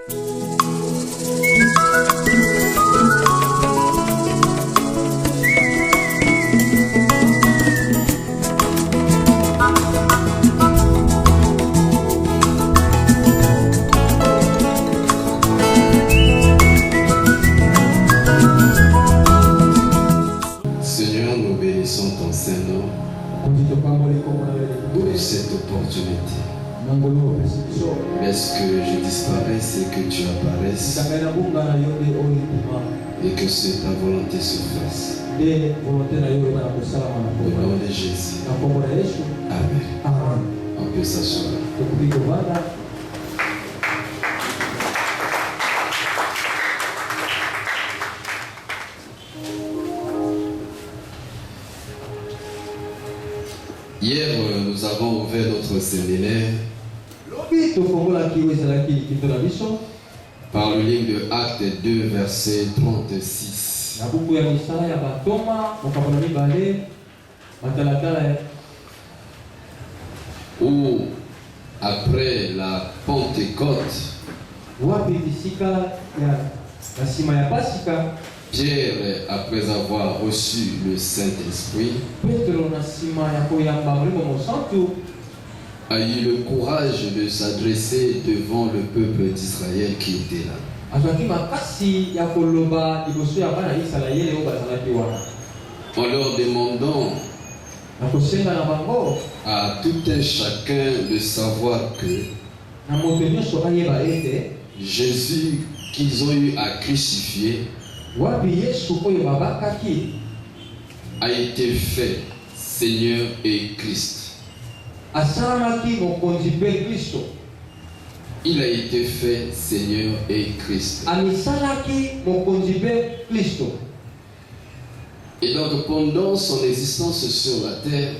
Seigneur, nous bénissons ton Saint-Nom pour cette opportunité. Mais ce que je disparaisse et que tu apparaisses et que c'est ta volonté se fasse. Au nom de Jésus. Amen. On peut s'asseoir. Hier, nous avons ouvert notre séminaire par le livre de Actes 2, verset 36. Où, après la Pentecôte, Pierre, après avoir reçu le Saint-Esprit, a eu le courage de s'adresser devant le peuple d'Israël qui était là. En leur demandant à tout un chacun de savoir que Jésus qu'ils ont eu à crucifier a été fait Seigneur et Christ. Il a été fait Seigneur et Christ. Et donc pendant son existence sur la terre,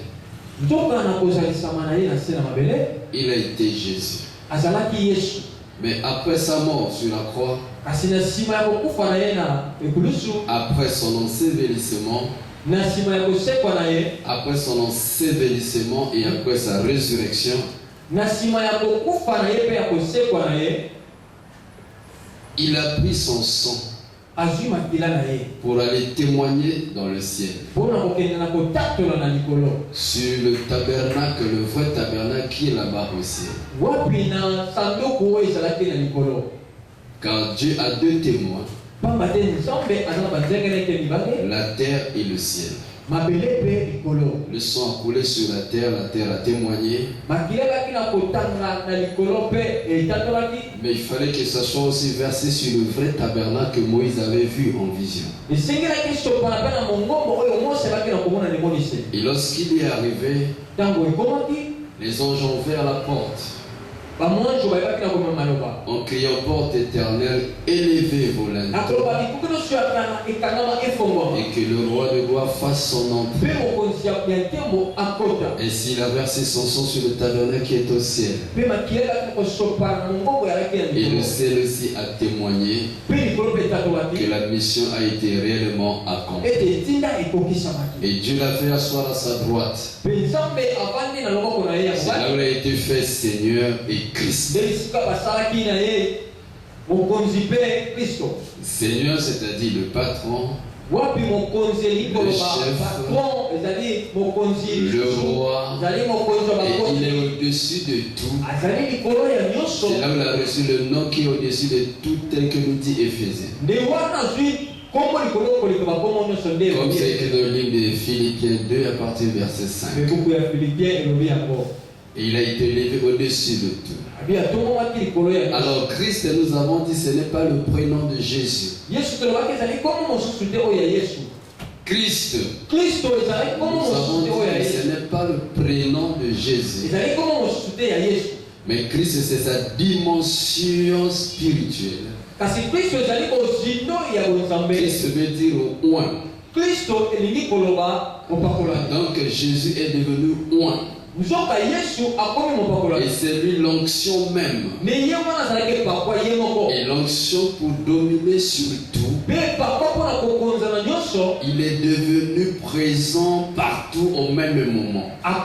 il a été Jésus. Mais après sa mort sur la croix, après son ensevelissement, après son ensevelissement et après sa résurrection, il a pris son sang pour aller témoigner dans le ciel sur le tabernacle, le vrai tabernacle qui est là-bas au ciel. Car Dieu a deux témoins, la terre et le ciel. Le sang a coulé sur la terre a témoigné. Mais il fallait que ça soit aussi versé sur le vrai tabernacle que Moïse avait vu en vision. Et lorsqu'il est arrivé, les anges ont ouvert la porte en criant: porte éternelle, élevez vos linteaux, et que le roi de gloire fasse son entrée. Et s'il a versé son sang sur le tabernacle qui est au ciel, et le ciel aussi a témoigné que la mission a été réellement accomplie. Et Dieu l'a fait asseoir à sa droite. C'est là où il a été fait Seigneur et Christ. Seigneur, c'est-à-dire le patron, le chef, le roi, et il est au-dessus de tout. C'est là où il a reçu le nom qui est au-dessus de tout, tel que nous dit Éphésiens. Comme c'est écrit dans le livre de Philippiens 2 à partir du verset 5. Et il a été élevé au-dessus de tout. Alors Christ, nous avons dit, ce n'est pas le prénom de Jésus. Christ, nous avons dit, ce n'est pas le prénom de Jésus. Mais Christ, c'est sa dimension spirituelle. Christ veut dire oint. Donc Jésus est devenu oint. Et c'est lui l'onction même. Et l'onction pour dominer sur tout. Il est devenu présent partout au même moment. Parce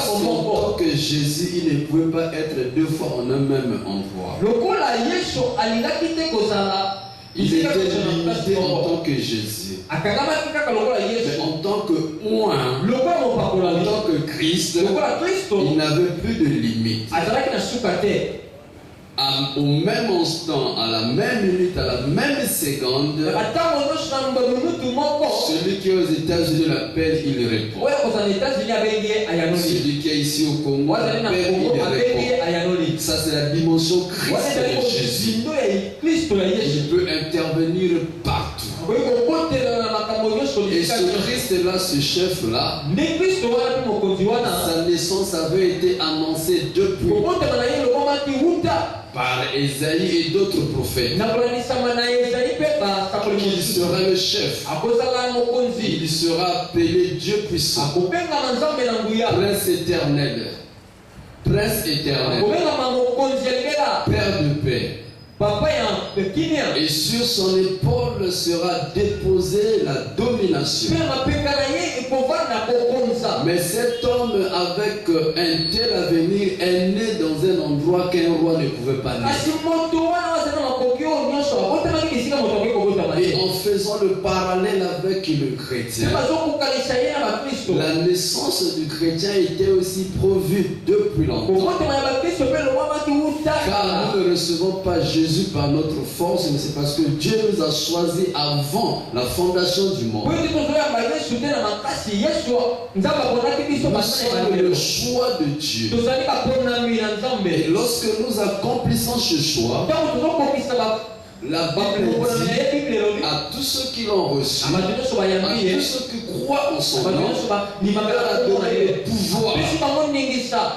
qu'en tant que Jésus, il ne pouvait pas être deux fois en un même endroit. Il était limité en tant que Jésus. Mais en tant que moi, en tant que Christ, il n'avait plus de limite. Au même instant, à la même minute, à la même seconde, celui qui est aux États-Unis l'appelle, il répond. Celui qui est ici au Congo l'appelle, il répond. Ça, c'est la dimension Christ de Jésus. Il peut intervenir partout. Et ce Christ-là, ce chef-là, sa naissance avait été annoncée depuis par Esaïe et d'autres prophètes. Il sera le chef. Il sera appelé Dieu puissant. Prince éternel. Prince éternel. Père de paix. Et sur son épaule sera déposée la domination. Mais cet homme avec un tel avenir est né dans un endroit qu'un roi ne pouvait pas naître. Et en faisant le parallèle avec le chrétien, la naissance du chrétien était aussi prévue depuis longtemps. Car nous ne recevons pas Jésus par notre force, mais c'est parce que Dieu nous a choisis avant la fondation du monde. Nous sommes le choix de Dieu. Et lorsque nous accomplissons ce choix, la Bible dit à tous ceux qui l'ont reçu, à tous ceux qui croient en son nom, il leur a donné le pouvoir.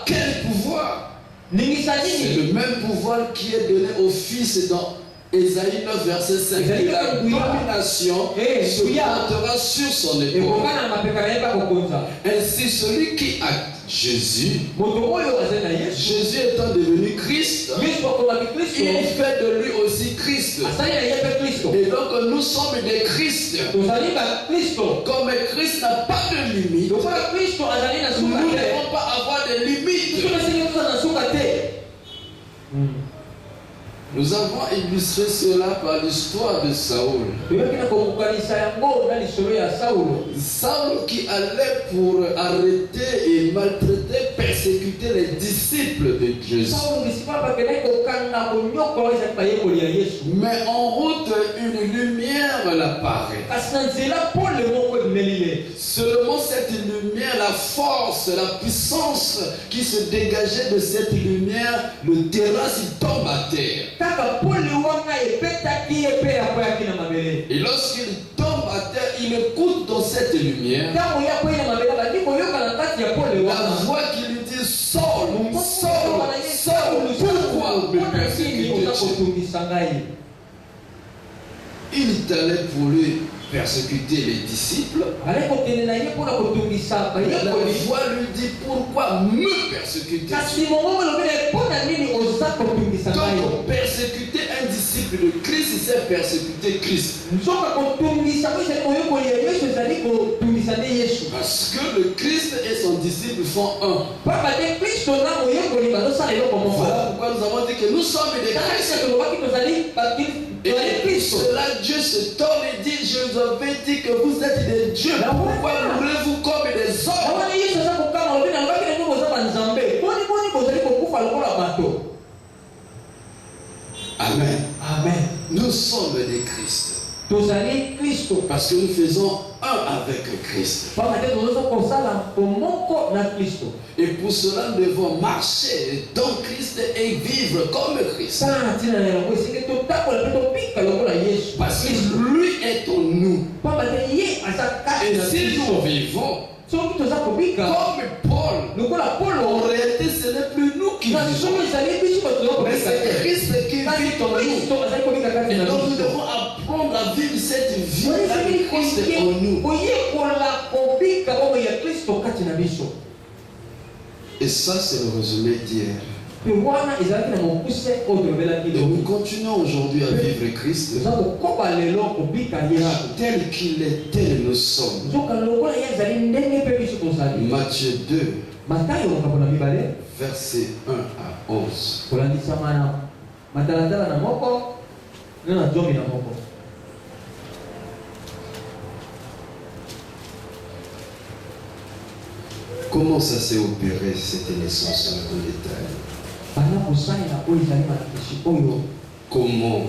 Quel pouvoir? C'est le même pouvoir qui est donné au Fils dans Ésaïe 9, verset 5. La domination se portera sur son épaule. Ainsi, celui qui a Jésus, Jésus étant devenu Christ, il fait de lui aussi Christ. Et donc nous sommes des Christ. Comme Christ n'a pas de limite, nous ne devons pas avoir de limite. Nous avons illustré cela par l'histoire de Saül. Saül qui allait pour arrêter et maltraiter, persécuter les disciples de Jésus. Mais en route, une lumière l'apparaît. Seulement cette lumière, la force, la puissance qui se dégageait de cette lumière, le terrasse, il tombe à terre. Et lorsqu'il tombe à terre, il écoute dans cette lumière la voix qui lui dit: Saul, Saul, Saul, pourquoi me persécutes-tu? Il est allé pour lui persécuter les disciples. La voix lui dit: pourquoi me persécuter? Donc persécuter un disciple de Christ, c'est persécuter Christ. Parce que le Christ et son disciple font un. Voilà pourquoi nous avons dit que nous sommes des Christ. Et cela, Dieu se tourne et dit: je vous avais dit que vous êtes des dieux. Pourquoi mourrez-vous comme des hommes? Amen. Amen. Nous sommes des Christ. Parce que nous faisons un avec Christ. Et pour cela, nous devons marcher dans Christ et vivre comme Christ. Parce que lui est en nous. Et si nous vivons comme Paul, en réalité, ce n'est plus nous qui vivons, mais c'est Christ qui vit en nous. Et donc nous devons apprendre à vivre cette vie avec Christ en nous. Et ça, c'est le résumé d'hier. Et nous continuons aujourd'hui à vivre Christ tel qu'il est, tel nous sommes. Matthieu 2, verset 1 à 11. Comment ça s'est opéré cette naissance en détail? Comment?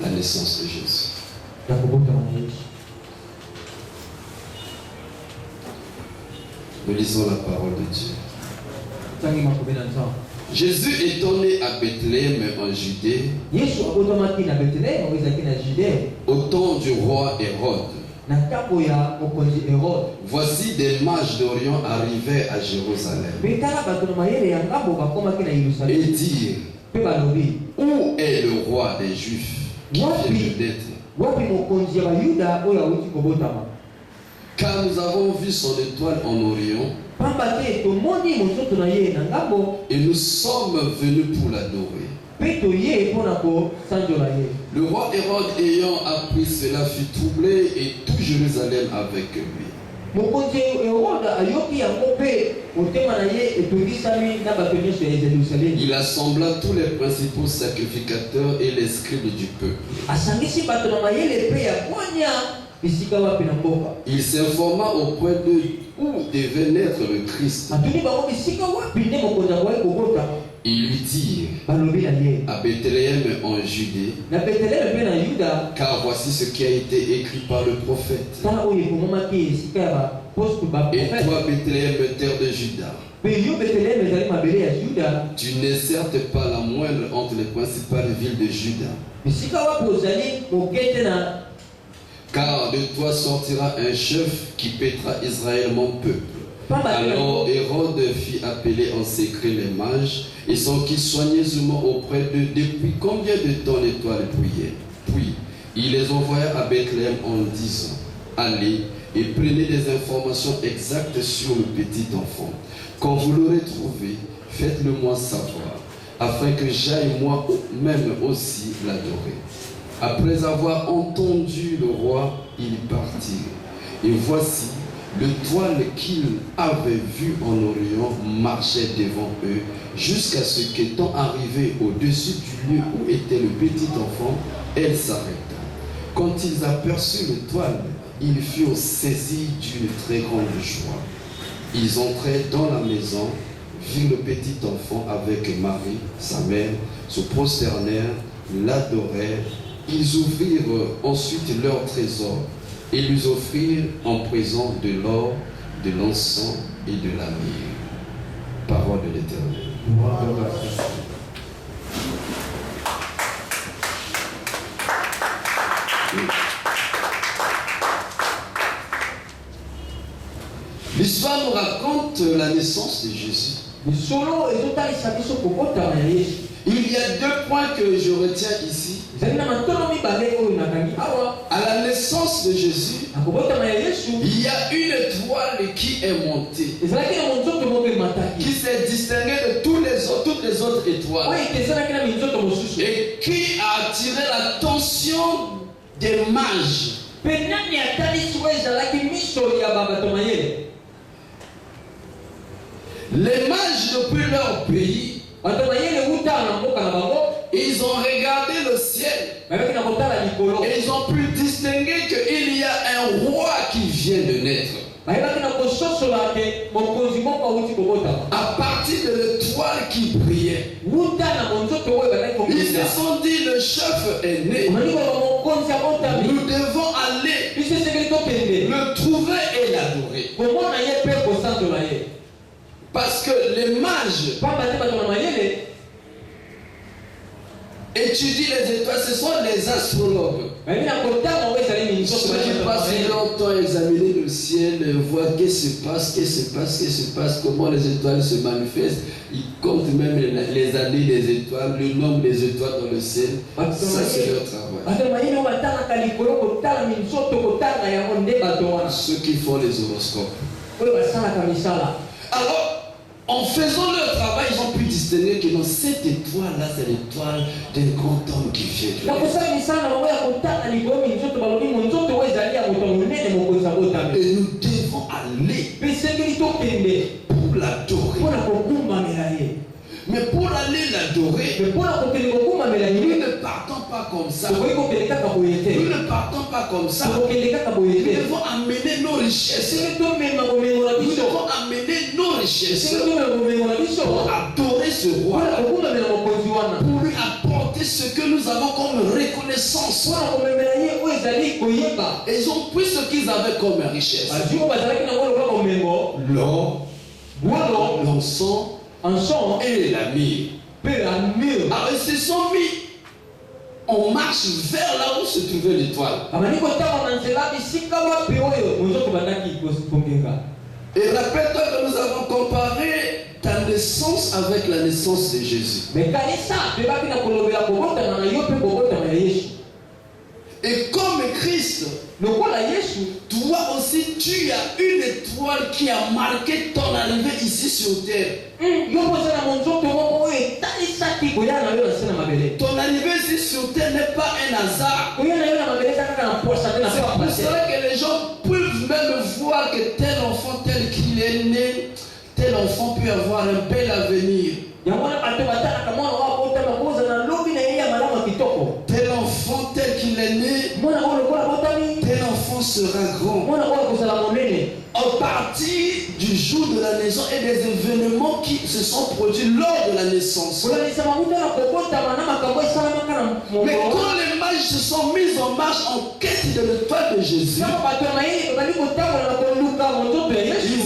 La naissance de Jésus. Nous lisons la parole de Dieu. Jésus étant né à Bethléem en Judée, au temps du roi Hérode. Voici des mages d'Orient arrivaient à Jérusalem et dirent: où est le roi des Juifs qui vient de naître? Car nous avons vu son étoile en Orient et nous sommes venus pour l'adorer. Le roi Hérode ayant appris cela fut troublé et tout Jérusalem avec lui. Il assembla tous les principaux sacrificateurs et les scribes du peuple. Il s'informa auprès d'eux où devait naître le Christ. Il lui dit: à Bethléem en Judée, car voici ce qui a été écrit par le prophète. Et toi, Bethléem, terre de Juda, tu n'es certes pas la moindre entre les principales villes de Juda. Car de toi sortira un chef qui paîtra Israël, mon peuple. Alors Hérode fit appeler en secret les mages et s'enquit soigneusement auprès d'eux depuis combien de temps l'étoile brillait. Puis il les envoya à Bethléem en disant: allez et prenez des informations exactes sur le petit enfant. Quand vous l'aurez trouvé, faites-le moi savoir, afin que j'aille moi-même aussi l'adorer. Après avoir entendu le roi, ils partirent. Et voici, l'étoile qu'ils avaient vue en Orient marchait devant eux, jusqu'à ce qu'étant arrivés au-dessus du lieu où était le petit enfant, elle s'arrêta. Quand ils aperçurent l'étoile, ils furent saisis d'une très grande joie. Ils entrèrent dans la maison, virent le petit enfant avec Marie, sa mère, se prosternèrent, l'adorèrent. Ils ouvrirent ensuite leur trésor et lui offrirent en présent de l'or, de l'encens et de la myrrhe. Parole de l'Éternel. L'histoire nous raconte la naissance de Jésus. Il y a deux points que je retiens ici. À la naissance de Jésus, il y a une étoile qui est montée, qui s'est distinguée de toutes les autres étoiles et qui a attiré l'attention des mages. Les mages depuis leur pays, ils ont regardé le ciel et ils ont pu distinguer qu'il y a un roi qui vient de naître. À partir de l'étoile qui brillait, ils se sont dit: le chef est né. Nous devons aller le trouver et l'adorer. Parce que les mages étudient les étoiles, ce sont les astrologues. Ceux qui passent leur temps à examiner le ciel, voir qu'est-ce qui se passe, comment les étoiles se manifestent. Ils comptent même les années des étoiles, le nombre des étoiles dans le ciel. Ça, c'est leur travail. Ceux qui font les horoscopes. Alors, en faisant leur travail, ils ont pu distinguer que dans cette étoile-là, c'est l'étoile d'un grand homme qui vient de Dieu. Et nous devons aller pour l'adorer. Mais pour aller l'adorer, nous ne partons pas comme ça. Nous ne partons pas comme ça. Nous devons amener nos richesses. Nous devons amener nos richesses pour adorer ce roi, pour lui apporter ce que nous avons comme reconnaissance. Et ils ont pris ce qu'ils avaient comme richesse: l'or, l'encens et la myrrhe. Alors ils se sont mis en marche vers là où se trouvait l'étoile. Et rappelle-toi que nous avons comparé ta naissance avec la naissance de Jésus. Et comme Christ, toi aussi tu as une étoile qui a marqué ton arrivée ici sur terre. Ton arrivée ici sur terre n'est pas un hasard. C'est pour cela que les gens peuvent même voir que tel enfant tel qu'il est né, tel enfant peut avoir un bel avenir. Tel enfant tel qu'il est né, tel enfant sera grand. En partie du jour de la naissance et des événements qui se sont produits lors de la naissance. Mais quand les mages se sont mis en marche en quête de l'étoile de Jésus, ils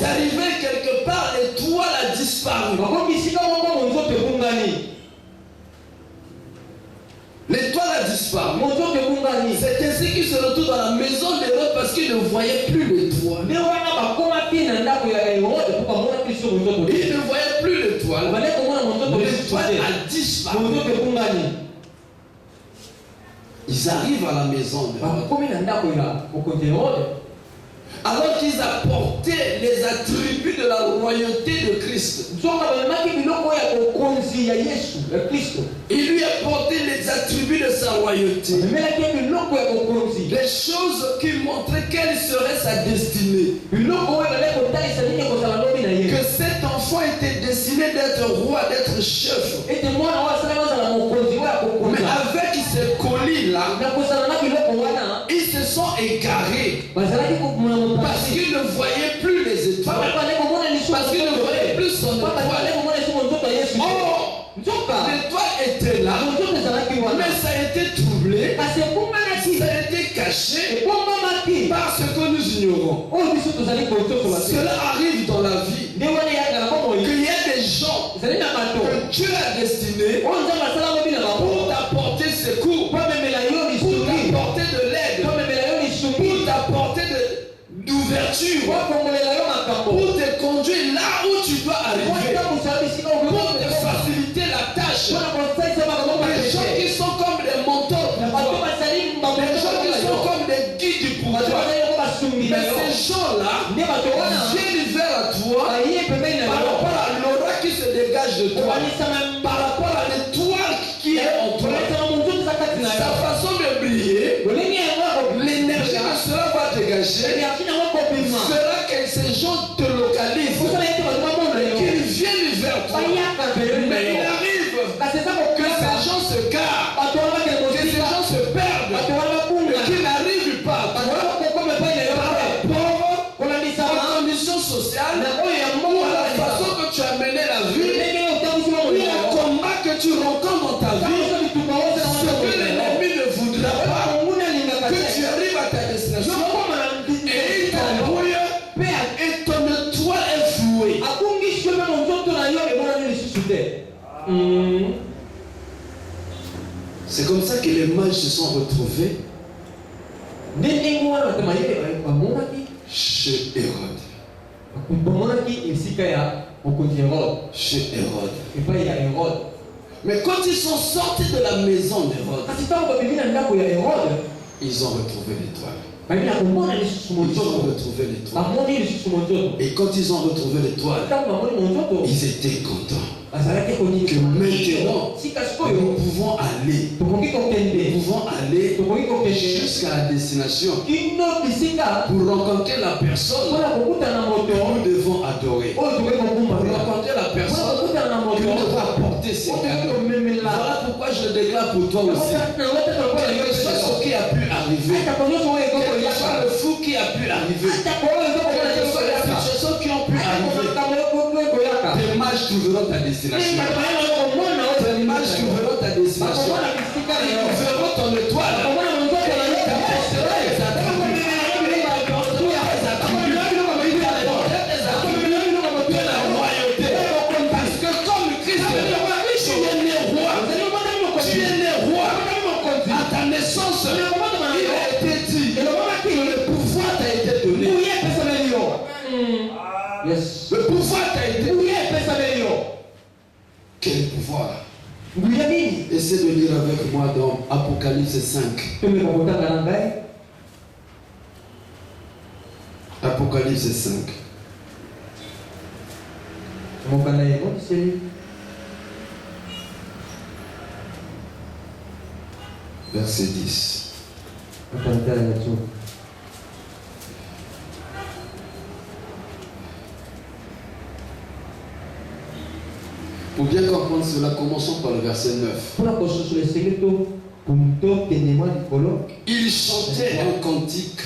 arrivaient quelque part, l'étoile a disparu. L'étoile a disparu. C'est ainsi qu'ils se retrouvent dans la maison d'Hérode parce qu'ils ne voyaient plus l'étoile. Ils ne voyaient plus l'étoile. L'étoile a disparu. Ils arrivent à la maison d'Hérode. Alors qu'ils apportaient les attributs de la royauté de Christ. Il lui apportait les attributs de sa royauté. Les choses qui montraient quelle serait sa destinée. Que cet enfant était destiné d'être roi, d'être chef. Mais avec ces colis-là, ils se sont égarés. Parce qu'il ne voyait plus les étoiles. Parce qu'il ne voyait plus son étoile. Oh, l'étoile était là. Mais ça a été troublé. Ça a été caché. Parce que nous ignorons. Cela arrive dans la vie. Qu'il y a des gens que Dieu a destinés pour t'apporter secours, pour t'apporter de l'aide, pour t'apporter d'ouverture, pour te conduire là où tu dois arriver, pour te faciliter la tâche. Des gens qui sont comme des mentors, des gens qui sont comme des guides pour toi. Mais ces gens-là viennent vers toi par rapport à l'aura qui se dégage de toi, par rapport à l'étoile qui est en toi, sa façon de briller, l'énergie que cela va dégager fera que ces gens te localisent, qu'ils viennent vers toi. Mais il arrive que ces gens se garent, que ces gens se perdent, et qu'ils n'arrivent pas à toi par rapport aux conditions sociales ou à la façon que tu as mené la vie, ou au combat que tu rencontres dans ta vie, ce que l'ennemi ne voudra pas, que tu arrives à ta destination, et il t'embrouille, et ton étoile est flouée. C'est comme ça que les mages se sont retrouvés chez Hérode. Chez Hérode. Mais quand ils sont sortis de la maison d'Hérode, ils ont retrouvé l'étoile. Ils ont retrouvé l'étoile. Et quand ils ont retrouvé l'étoile, ils étaient contents. Que maintenant, nous pouvons aller jusqu'à la destination pour rencontrer la personne que nous devons adorer. Pour rencontrer la personne que nous devons apporter ses cadeaux. Voilà pourquoi je déclare pour toi aussi. Quel que soit ce qui a pu arriver, quel que soit le fou qui a pu arriver, quelles que soient les situations qui ont pu arriver, tes mages trouveront ta destination. Tes mages trouveront ta destination. Ils verront ton étoile. Parce que comme Christ, tu es né roi. Tu es né roi. À ta naissance, il a été dit que le pouvoir t'a été donné. Yes. Le pouvoir t'a été donné. Quel pouvoir? Essaie de lire avec moi dans Apocalypse 5. Apocalypse 5. Verset 10. Pour bien comprendre cela, commençons par le verset 9. Il chantait un cantique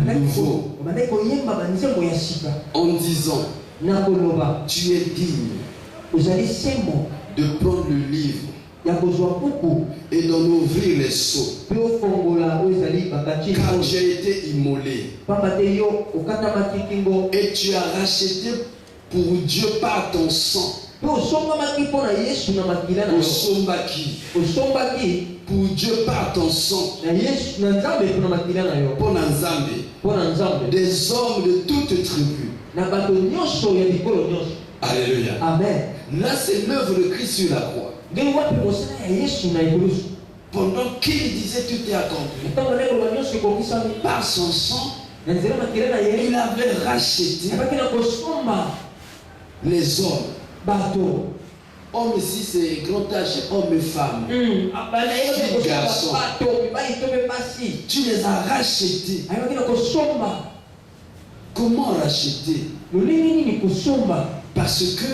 nouveau en disant: tu es digne de prendre le livre et d'en ouvrir les sceaux, car tu as été immolé et tu as racheté pour Dieu par ton sang. Osombaki pour Dieu par ton sang. Des hommes de toutes tribus. Alléluia. Amen. Là, c'est l'œuvre de Christ sur la croix. Pendant qu'il disait tout est accompli, par son sang, il avait racheté les hommes. Homme ici c'est grand âge, homme et femme. Garçon. Tu les as rachetés. Comment racheter? Parce que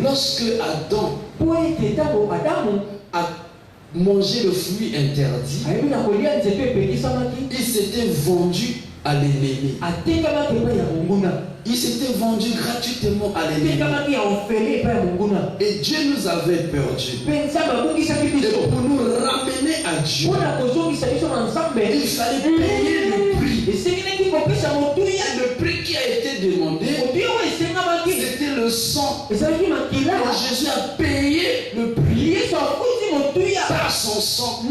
lorsque Adam a mangé le fruit interdit, il s'était vendu à l'ennemi. Il s'était vendu gratuitement à l'ennemi. Et Dieu nous avait perdu. Et pour nous ramener à Dieu, il fallait payer le prix. Le prix qui a été demandé, c'était le sang. Et Jésus a payé le prix par son sang pour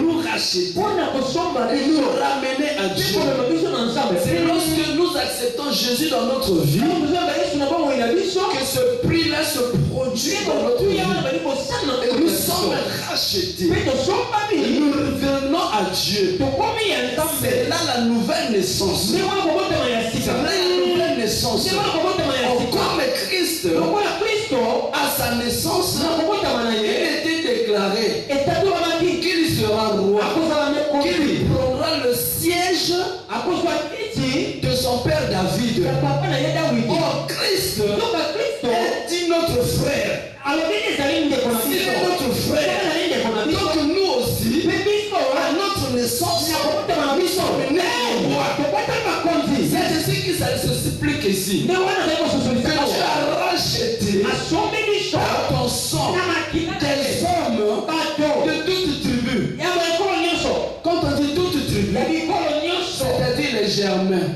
nous racheter et nous ramener à Dieu. C'est lorsque nous acceptons Jésus dans notre vie que ce prix-là se produit dans notre vie. Et nous sommes rachetés. Et nous revenons à Dieu. C'est là la nouvelle naissance. C'est là la nouvelle naissance. Comme Christ, à sa naissance, il était déclaré qu'il sera roi, qu'il prendra le siège de son père David. Oh, Christ est notre frère. Il est notre frère. Donc nous aussi, à notre naissance, nous sommes nés rois. C'est ce qui s'explique ici. Que tu as racheté par ton sang des hommes de toutes tribus. Quand on dit toutes tribus, c'est-à-dire les Germains.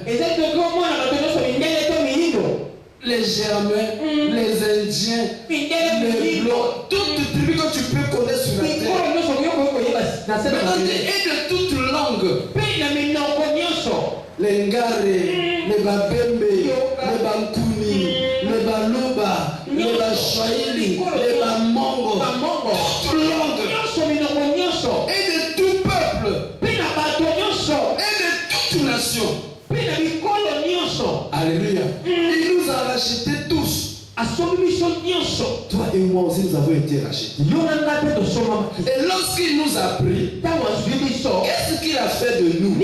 Les Germains, les Indiens, les Blancs, toutes tribus que tu peux connaître sur la terre. Et de toutes langues. Les Ngare, les Babembe, les Bankuni, les Baluba, les Bashwaili, les Bamongo, toutes langues. Et de tout peuple. Toi et moi aussi, nous avons été rachetés. Et lorsqu'il nous a pris, qu'est-ce qu'il a fait de nous?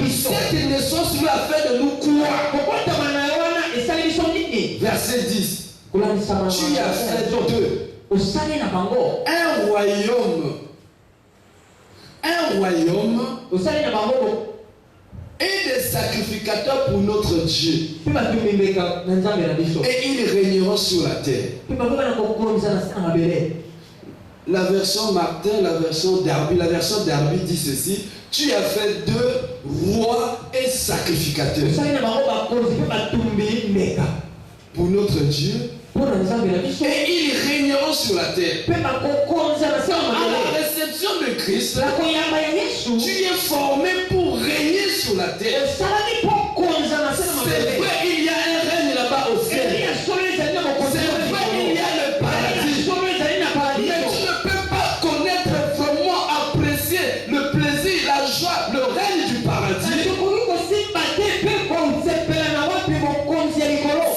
Cette naissance lui a fait de nous quoi? Verset 10. Tu as fait deux. Un royaume et des sacrificateurs pour notre Dieu. Et ils régneront sur la terre. La version Martin, la version Darby dit ceci: tu as fait deux rois et sacrificateurs pour notre Dieu. Et ils régneront sur la terre. À la réception de Christ, tu es formé pour régner sur la terre. C'est vrai, il y a un règne là-bas au ciel. C'est vrai, il y a le paradis. Mais tu ne peux pas connaître vraiment, apprécier le plaisir, la joie, le règne du paradis.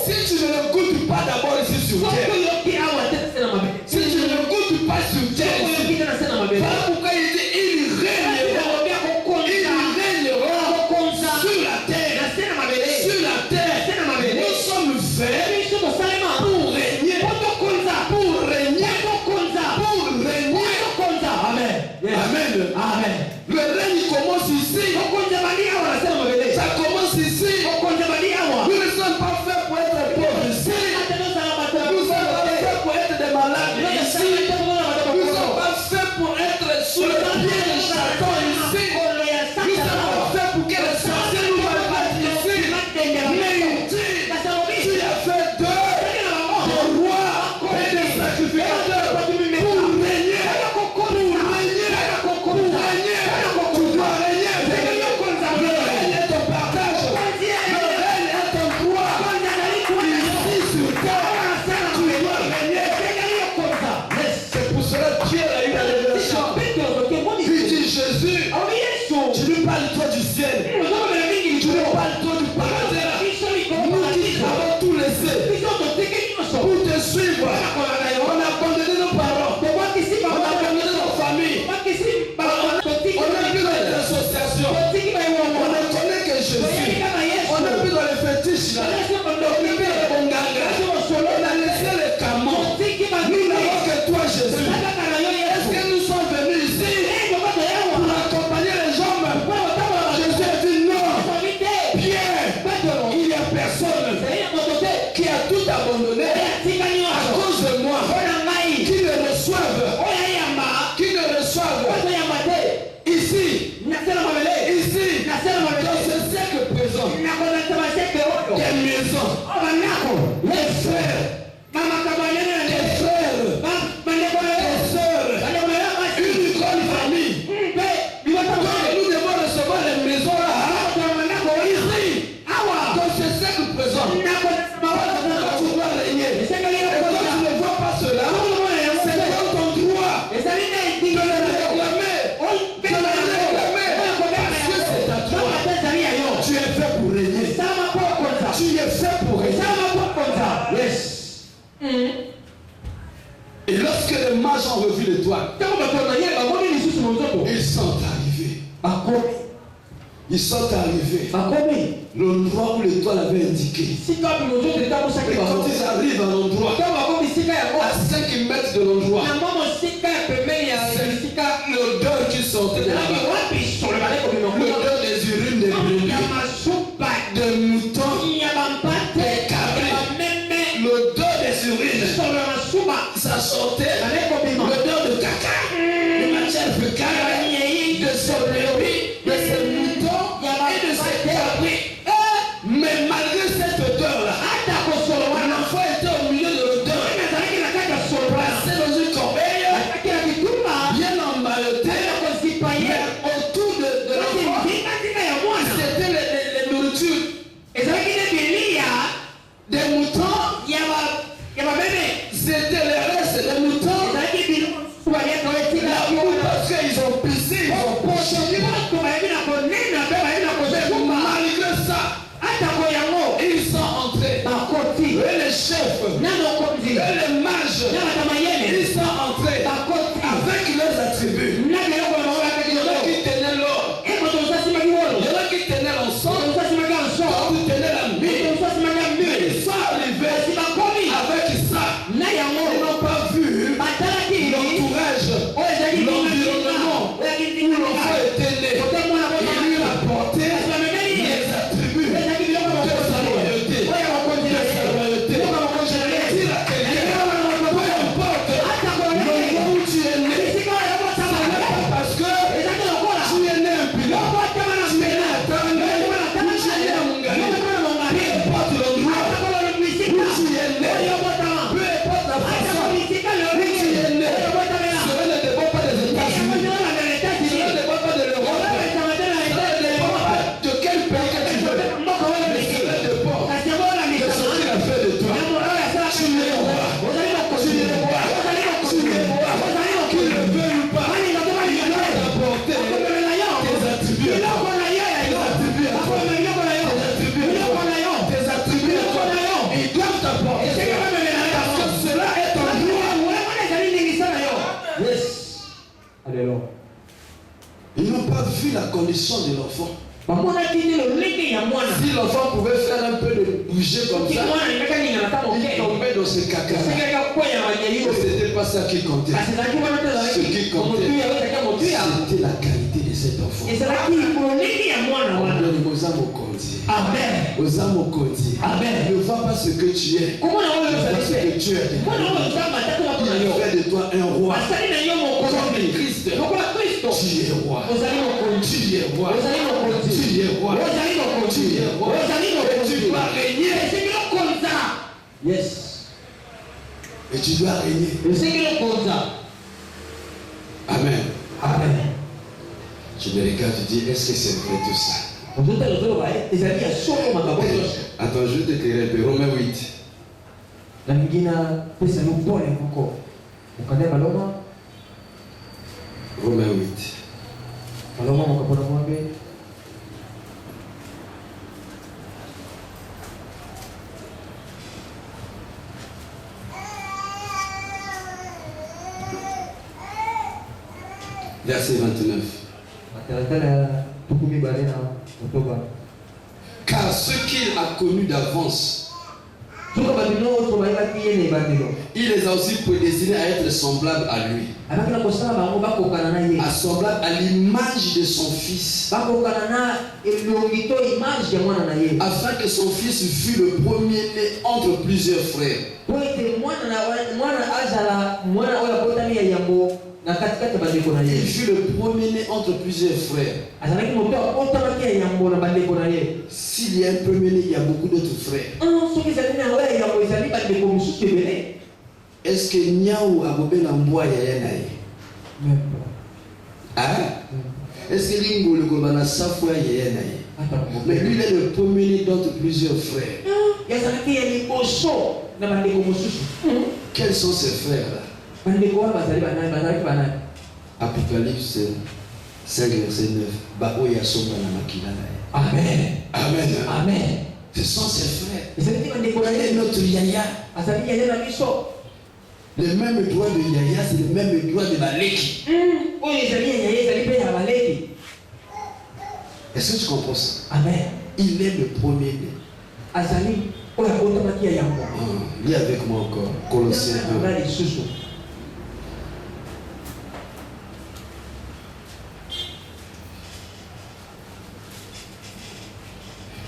Si tu ne le goûtes pas d'abord ici sur terre. Si tu ne le goûtes pas sur terre, voilà pourquoi il dit il règnera sur la terre. Sur la terre. Nous sommes faits pour régner. Amen. Amen. Le règne commence ici. Ça commence ici. Nous ne sommes pas faits pour être pauvres ici. Nous sommes pas faits pour être des malades ici. Nous ne sommes pas faits pour être sous le pied de Satan ici. Nous ne sommes pas faits pour que les sorciers nous maltraitent ici. Mais tu as fait des rois et des sacrificateurs pour régner. Tu dois régner. Le règne est ton partage. Le règne est ton droit. Ici sur terre, tu dois régner. C'est pour cela que Pierre a eu la révélation. Il dit Jésus, tu lui parles toi du ciel. Tu lui parles toi du paradis. Nous qui avons tout laissé pour te suivre. On a abandonné nos parents. On a abandonné nos familles. On a vu dans les associations. On ne connaît que Jésus. On a vu dans les fétiches là. On a vu dans les bonganga. On a laissé les camons. Nous n'avons que toi Jésus. Est-ce que nous sommes venus ici pour accompagner les gens? Jésus a dit non. Pierre, il n'y a personne qui a tout abandonné à cause de moi. Qui ne reçoivent. Ici, dans ce siècle présent, des maisons, les frères, les sœurs, une grande famille. Donc nous devons recevoir les maisons là. Ici, dans ce siècle présent, quand tu dois régner, et quand tu ne vois pas cela, c'est dans ton droit de le réclamer. Parce que c'est à toi. Tu es fait pour régner. Tu es fait pour régner. Yes. Et lorsque les mages ont revu l'étoile, ils sont arrivés. Ils sont arrivés. L'endroit où l'étoile avait indiqué. Et quand ils arrivent à l'endroit, à 5 mètres de l'endroit, c'est l'odeur qui sortait de là-bas. L'odeur des urines des brebis, des moutons, des cabrits. L'odeur des urines, ça sortait. L'odeur de caca, de matière fécale, de ces brebis, de ces moutons et de ces cabrits. Mais malgré cette odeur-là, l'enfant était au milieu de l'odeur, placé dans une corbeille, bien emmailloté, mais autour de l'enfant, c'était les nourritures. Des moutons, c'était les restes des moutons. Parce qu'ils ont pissé, ils ont poché. les mages, ils sont entrés avec leurs attributs. Il y en a qui tenaient l'or. Il y en a qui tenaient l'encens. D'autres tenaient la mine. Ils sont arrivés avec ça. Ils n'ont pas vu l'entourage, l'environnement où l'enfant était né. Il lui apportait les attributs de sa royauté. Je vais dire à quelqu'un, peu importe l'endroit où tu es né, ce n'est pas parce que tu es né un pilote, tu es né à Tanga, ou tu es né à Mungari. Peu importe l'endroit où tu es né, peu importe la façon où tu es né, cela ne dépend pas des États-Unis, cela ne dépend pas de l'Europe, cela ne dépend pas de quel pays que tu veux, mais cela dépend de ce qu'il a fait de toi. Tu es roi, tu es roi, tu es roi, qu'il le veuille ou pas, il doit t'apporter tes attributs à toi, tes attributs à toi, tes attributs à toi, ils doivent t'apporter parce que cela est ton droit. Yes. Alléluia. Ils n'ont pas vu la condition de l'enfant. Si l'enfant pouvait faire un peu de bouger comme ça, il tombait dans ce caca. C'était pas ça qui comptait. Ce qui comptait, c'était la qualité de cet enfant. Amen. Ne vois pas ce que tu es. Vois ce que tu es. Il fait de toi un roi. Comme Christ. Tu es roi. Tu es roi. Tu es roi. Tu es roi. Et tu dois régner. Yes. Et tu dois régner. Amen. Amen. Je me regarde, je dis, est-ce que c'est vrai tout ça? Attends, je vais t'éclairer un peu. Romains 8. Romains 8. Verset 29. Car ce qu'il a connu d'avance, il les a aussi prédestinés à être semblables à lui, semblables à l'image de son fils, afin que son fils fût le premier-né entre plusieurs frères. Il fut le premier-né entre plusieurs frères. S'il y a un premier-né, il y a beaucoup d'autres frères. Est-ce que Niaou a bobé l'ambois yayanaï? Est-ce que Lingo le Gobana Safwa yayanaï? Mais lui, il est le premier-né d'entre plusieurs frères. Quels sont ces frères-là? Apocalypse 5, verset 9. Amen. Amen. Amen. Ce sont ses frères. Et notre Yaya. Le même doigt de Yaya, c'est le même doigt de Baleki. Est-ce que tu comprends ça? Amen. Il est le premier-né. Lis avec moi encore. Colossiens 1.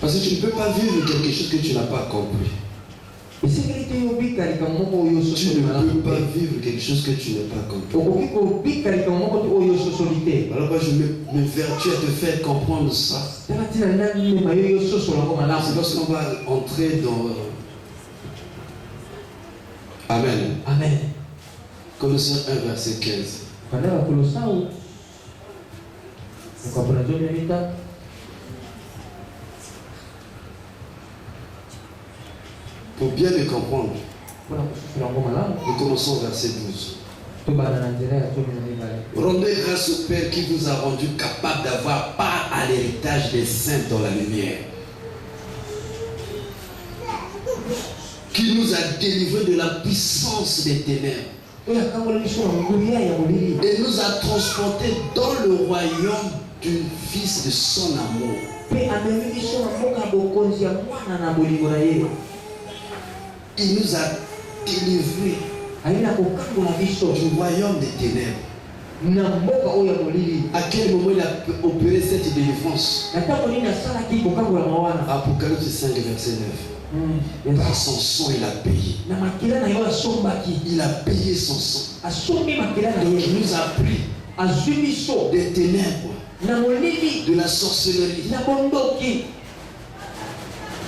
Parce que tu ne peux pas vivre quelque chose que tu n'as pas compris. Tu ne peux pas vivre quelque chose que tu n'as pas compris. Alors moi je me vertue à te faire comprendre ça. C'est lorsqu'on va entrer dans... Amen. Amen. Colossiens 1 verset 15. Pour bien le comprendre, nous commençons au verset 12. Rendez grâce au Père qui vous a rendu capable d'avoir part à l'héritage des saints dans la lumière. qui nous a délivrés de la puissance des ténèbres et nous a transportés dans le royaume du Fils de son amour. Il nous a délivrés du royaume des ténèbres. À quel moment il a opéré cette délivrance? Apocalypse 5, verset 9. Par son sang, il a payé. Il a payé son sang. Donc, il nous a pris des ténèbres, de la sorcellerie,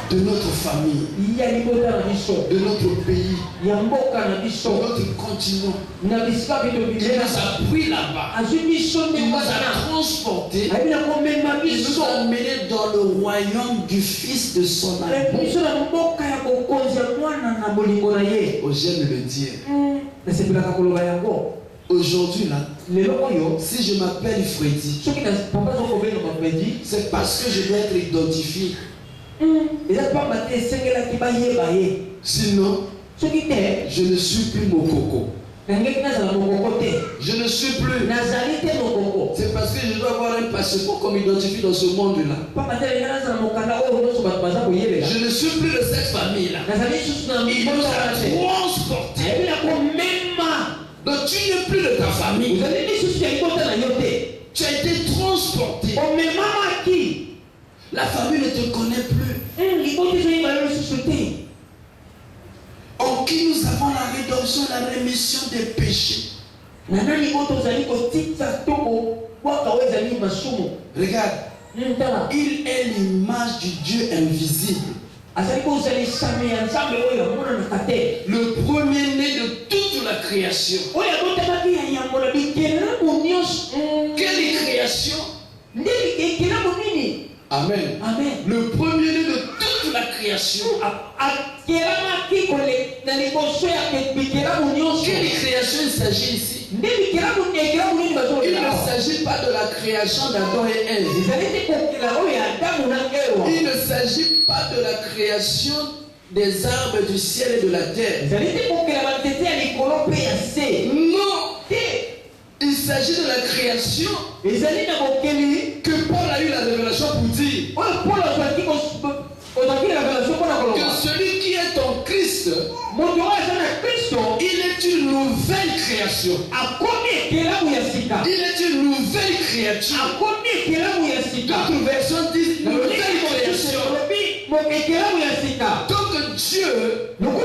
de notre famille, de notre pays, de notre continent. Il nous a pris là-bas. Il nous a transportés. Il nous a amenés dans le royaume du Fils de son amour. Oh, j'aime le dire. Aujourd'hui là, si je m'appelle Freddy, c'est parce que je dois être identifié. Sinon, je ne suis plus Mokoko. Je ne suis plus. C'est parce que je dois avoir un passeport comme identifié dans ce monde-là. Je ne suis plus de cette famille-là. Il nous a transportés. Donc tu n'es plus de ta famille. Tu as été transporté. La famille ne te connaît plus. En qui nous avons la rédemption, la rémission des péchés. Regarde, il est l'image du Dieu invisible. Le premier-né de toute la création. Quelle création? Amen. Amen. Le premier-né de toute la création. Quelle création il s'agit ici? Il ne s'agit pas de la création d'Adam et Ève. Il ne s'agit pas de la création des arbres du ciel et de la terre. Non. Il s'agit de la création que Paul a eu la révélation pour dire que celui qui est en Christ, il est une nouvelle création. Il est une nouvelle créature. D'autres versions disent nouvelle création. Donc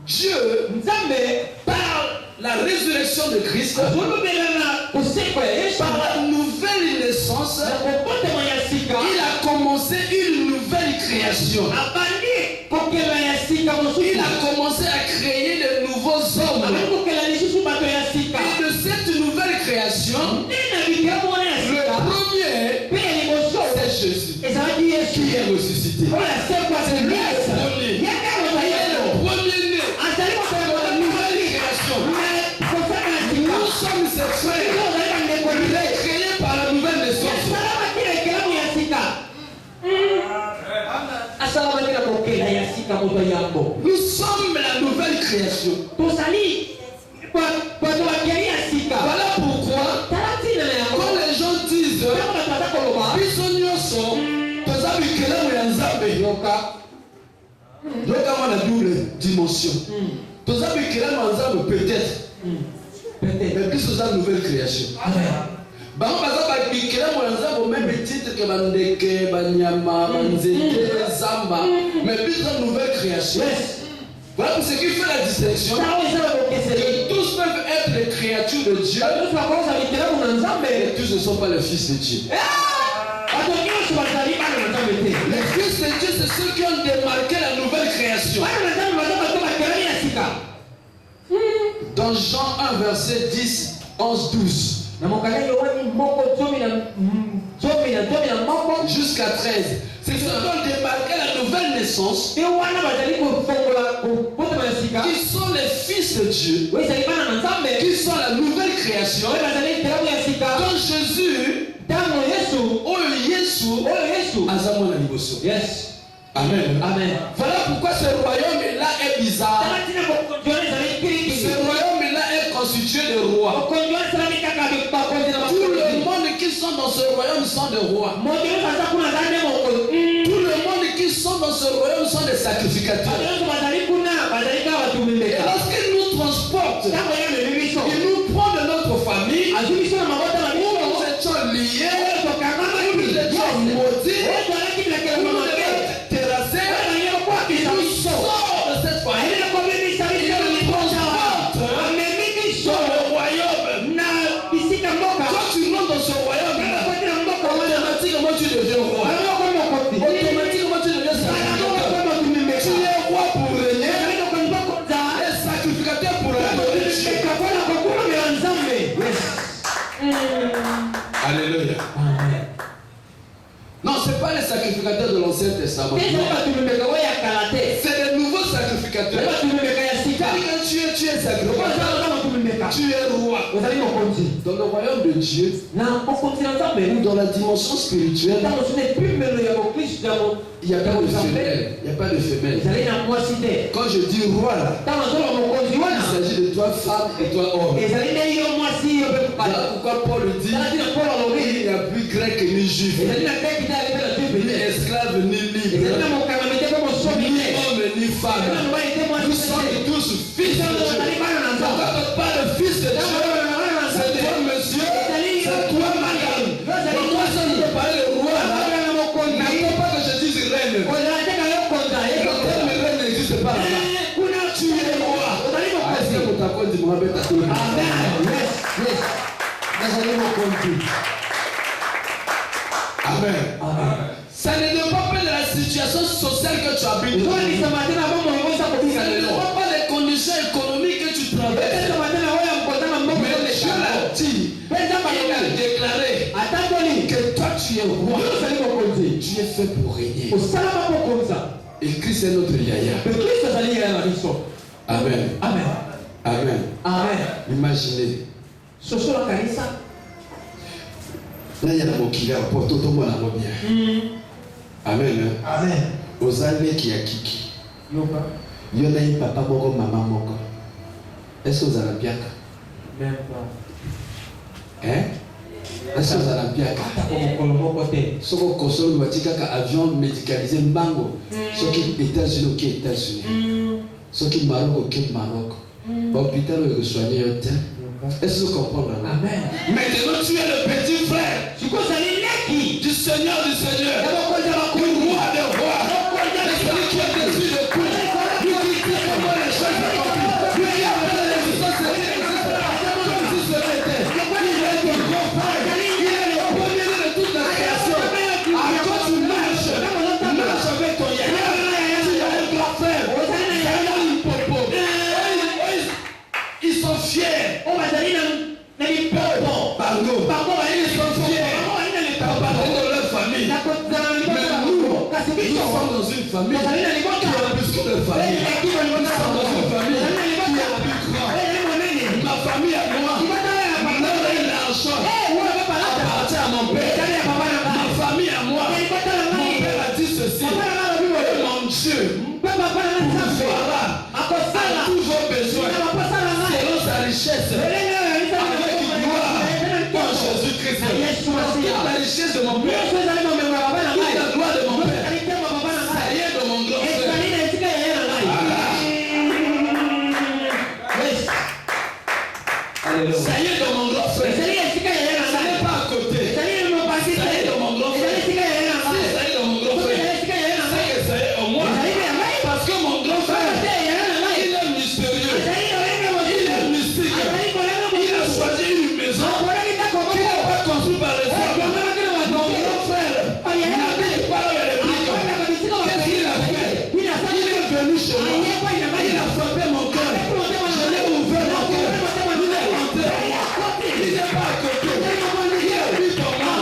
Dieu parle la résurrection de Christ, par la nouvelle naissance, il a commencé une nouvelle création. Il a commencé à créer de nouveaux hommes. Et de cette nouvelle création, le premier, c'est Jésus qui est ressuscité. C'est lui le premier. Il est le premier-né de la nouvelle création. Nous sommes ses frères. Il est créé par la nouvelle naissance. Nous sommes la nouvelle création. Voilà pourquoi, quand les gens disent donc on a double dimension. Peut-être. Mais plus c'est une nouvelle création. Bah on va au même titre que Bandeke, Banyama, Banzeke, Zamba. Mais plus c'est une nouvelle création. Voilà ce qui fait la distinction. Que tous peuvent être les créatures de Dieu. Mais tous ne sont pas les fils de Dieu. Les fils de Dieu, c'est ceux qui ont démarqué la nouvelle création. Dans Jean 1, verset 10, 11, 12. Jusqu'à 13. C'est ceux qui ont démarqué la nouvelle naissance. Qui sont les fils de Dieu. Qui sont la nouvelle création. Quand Jésus, Yes. Amen. Amen. Voilà pourquoi ce royaume-là est bizarre. Ce royaume-là est constitué de rois. Tout le monde qui sont dans ce royaume sont des rois. Tout le monde qui sont dans ce royaume sont des sacrificateurs. Et lorsqu'ils nous transportent, ils nous prennent de notre famille, où nous étions liés, où nous étions maudits, où nous étions terrassés, ils nous sortent de cette famille. Ils nous transportent dans le royaume. Quand tu rentres dans ce royaume, automatiquement tu deviens roi. Automatiquement tu deviens sacrificateur. Tu es roi pour régner et sacrificateur pour adorer Dieu. Alléluia. Non, ce n'est pas les sacrificateurs de l'Ancien Testament. C'est les nouveaux sacrificateurs. Quand tu es sacrificateur, tu es roi. Dans le royaume de Dieu, ou dans la dimension spirituelle, il n'y a pas de femelle. Il n'y a pas de femelle. Quand je dis roi là, il s'agit de toi femme et toi homme. Voilà pourquoi Paul dit il n'y a plus grec ni juif, ni esclave ni libre, ni homme ni femme. Nous sommes tous fils de Dieu. Pas le fils de Dieu. C'est toi monsieur, c'est toi madame. Donc moi ça ne peut pas aller le roi là. N'attends pas que je dise reine. Le terme reine n'existe pas là. Tu es roi. Est-ce que vous t'appelez du Mohamed Amen. Amen. Ça ne dépend pas de la situation sociale que tu habites. Ça ne dépend pas des conditions économiques que tu traverses. Mais Dieu l'a dit. Il a déclaré que toi tu es roi. Tu es fait pour régner. Et Christ est notre yaya. Amen. Amen. Amen. Amen. Imaginez. Là, il y a la mokila pour tout le monde à bien. Amen. Amen. Aux années qui a kiki. Il y en a un papa moko, maman moko. Est-ce que vous avez bien? Même pas. Hein? Est-ce que vous avez bien? Ce qu'on consomme, on dit qu'un avion médicalisé mango. Ce qui est États-Unis, ok, États-Unis. Ce qui est Maroc, ok, Maroc. L'hôpital où il soigné un temps. Est-ce que vous comprenez? Amen. Maintenant, tu es le petit frère du Seigneur du Seigneur, du roi des rois, celui qui a détruit le coup, lui qui dit comment les choses se accomplissent, lui qui a fait les choses comme si ce n'était. Il est le grand frère, il est le premier de toute la création. À quoi tu marches avec ton yaya, tu as un grand frère, ils sont fiers. Pardon. Ils sont fiers. Pardon de leur famille. Mais nous sommes dans une famille qui a plus que de famille. Nous sommes dans une famille qui est plus grande. Ma famille à moi, l'argent appartient à mon père. Ma famille à moi, mon père a dit ceci. Mon Dieu pourvoira à tous vos besoins selon sa richesse. Jésus-Christ, la richesse de mon père, la gloire de mon père, ça y est de mon grand frère. Ça y est de mon grand frère. Ça n'est pas à côté. Ça y est de mon grand frère. Ça y est de mon grand frère. C'est que ça y est au moins. Parce que mon grand frère, il est mystérieux. Il est mystique. Il a choisi une maison. Construit par les hommes. Mon grand frère, il n'habite pas là où il y a les briques. Qu'est-ce qu'il a fait? Il est venu chez moi. Il a frappé mon cœur. Je l'ai ouvert mon cœur. Il est rentré. Il n'est pas à côté. Il habite en moi.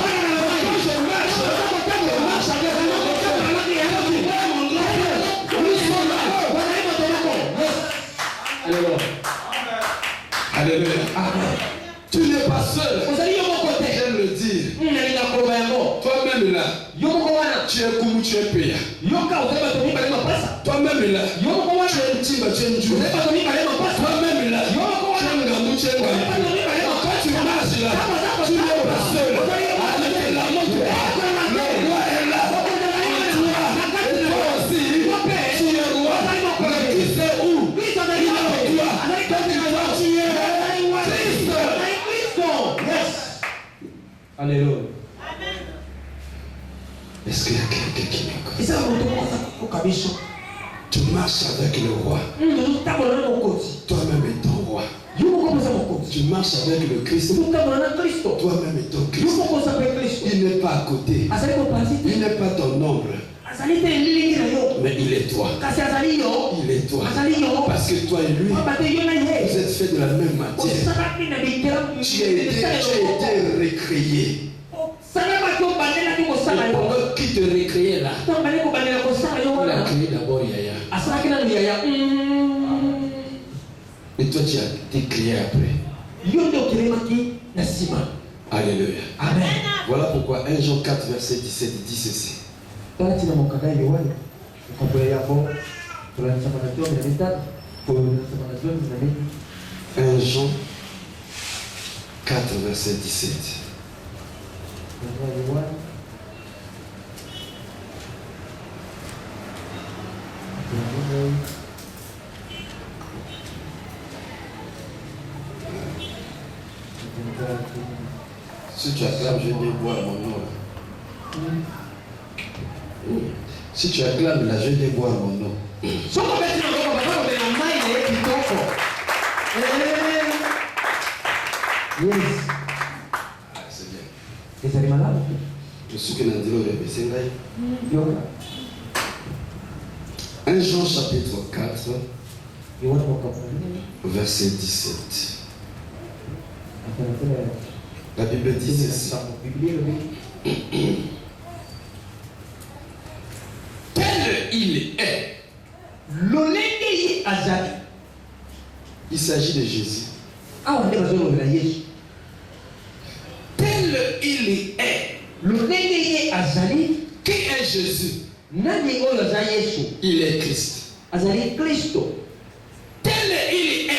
Quand je marche avec mon grand frère. Quand tu vois mon grand frère, nous sommes là. Alléluia. Alléluia. Amen. Tu n'es pas seul. J'aime le dire. Toi-même là, tu es comme tu es payé. Toi-même là, tu es un timba, tu es un jour. Toi-même là, tu es un gambou, tu es un gambou. Quand tu marches là, tu n'es pas seul. Avec l'amour de roi, le roi est là. Et toi aussi, tu es roi. Mais qui sait où? Il est avec toi. Quand tu vois, tu es Christ. Yes. Alléluia. Est-ce qu'il y a quelqu'un qui m'écoute? Et ça, Tu marches avec le roi. Toi-même étant roi. Tu marches avec le Christ. Toi-même étant Christ. Il n'est pas à côté. Il n'est pas ton ombre. Mais il est toi. Il est toi. Parce que toi et lui, vous êtes faits de la même matière. Tu as été recréé. Et pendant qu'il te recréait là, il a créé d'abord Yaya. Et toi tu as été créé après. Alléluia. Amen. Voilà pourquoi 1 Jean 4 verset 17 dit ceci. 1 Jean 4 verset 17. Si tu acclames, je vais boire mon nom. Si tu acclames là, je vais boire mon nom. Yes. Ah, c'est bien. Je suis que Nandilo c'est 1 Jean chapitre 4, verset 17. La Bible dit ceci. Tel il est. Il s'agit de Jésus. Tel il est. Qui est Jésus? Il est Christ. Tel il est.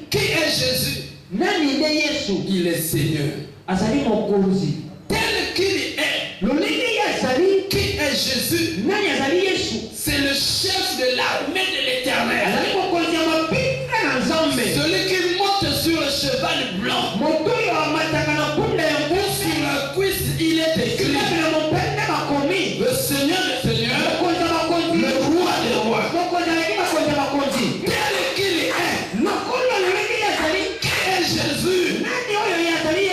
Qui est Jésus? Il est Seigneur. Tel qu'il est. Qui est Jésus? C'est le chef de l'armée de l'Éternel. Celui qui monte sur le cheval blanc. Sur la cuisse, il est écrit le Seigneur des Seigneurs, le roi des rois. Tel qu'il est. Qui est Jésus?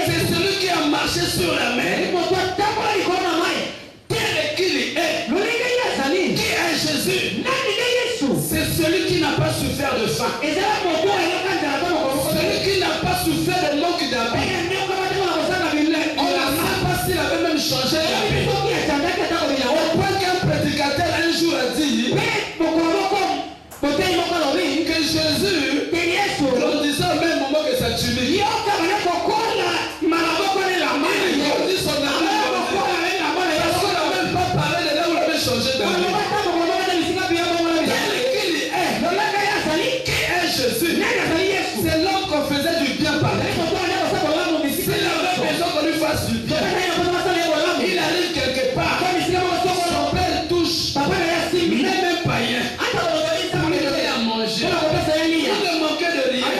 C'est celui qui a marché sur la mer. Tel qu'il est. Qui est Jésus? C'est celui qui n'a pas souffert de faim. Celui qui n'a pas souffert de manque d'habits. On n'a même pas s'il avait même changé d'habit. Au point qu'un prédicateur un jour a dit que Jésus, en disant même au moment que ça tue, il dit son ami. Parce qu'on n'a même pas parlé de là où il avait changé d'habit. Qui est Jésus? C'est l'homme qu'on faisait du bien par lui. S'il avait besoin qu'on lui fasse du bien, il arrive quelque part. Son père touche. Même païen. Il donner à manger. Il ne manquait de rien.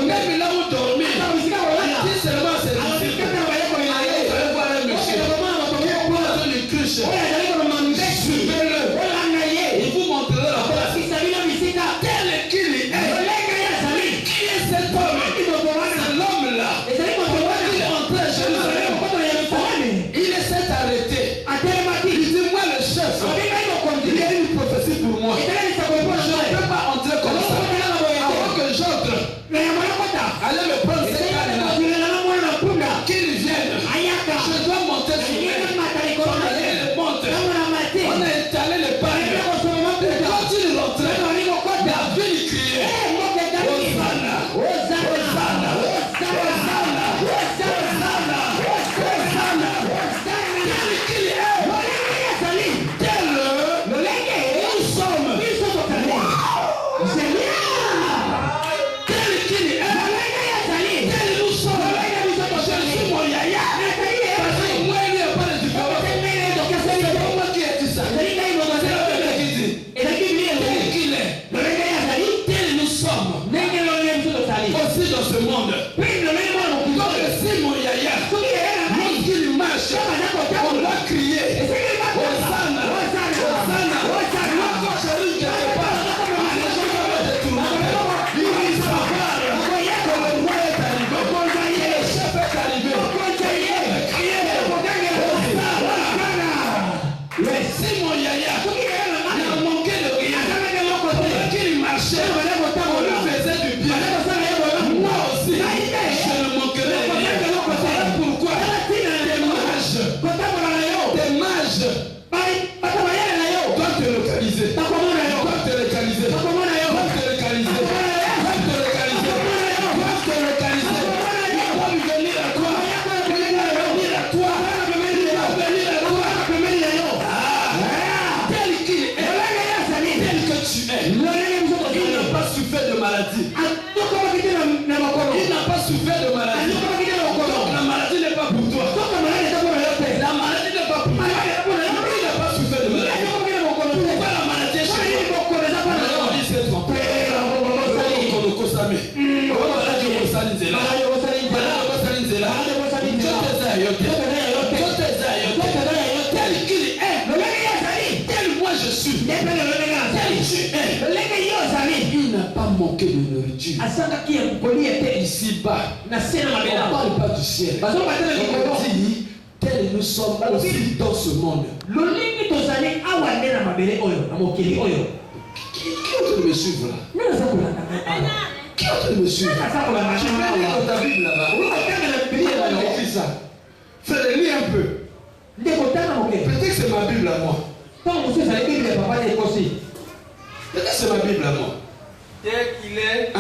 Même là où dormir. monde. Donc si mon yaya, lorsqu'il marche, on va crier. Hosanna, Hosanna, Hosanna. Celui qui n'est pas, les gens vont être tourmentés. Ils vont savoir que le roi est arrivé, que le chef est arrivé. Crier, Hosanna. Si mon yaya, il a manqué de rien, qu'il marchait, on lui faisait du bien. Moi aussi, je ne manquerai de rien. Voilà pourquoi tes mages doivent te localiser. Doivent te localiser. Doivent te localiser. Doivent te localiser. Doivent te localiser. Ils doivent venir à toi. Ils doivent venir à toi. Ils doivent venir à toi. Tel qu'il est, tel que tu es, il n'a pas souffert de maladie. Il n'a pas souffert de maladie. Donc la maladie n'est pas pour toi. La maladie n'est pas pour toi. Il n'a pas souffert de maladie. Pourquoi la maladie est chez toi? On dit c'est toi. Tel qu'il est, tel moi je suis, tel tu es. Il n'a pas manqué de nourriture. Ici-bas, on ne parle pas du ciel. On dit, tel nous sommes aussi dans ce monde. Qui est en train de me suivre là? Qui est en train de me suivre? Tu peux lire dans ta Bible là-bas. Pourquoi on a écrit ça? Fais-le lire un peu. Peut-être que c'est ma Bible à moi. Peut-être que c'est ma Bible à moi. Tel qu'il est,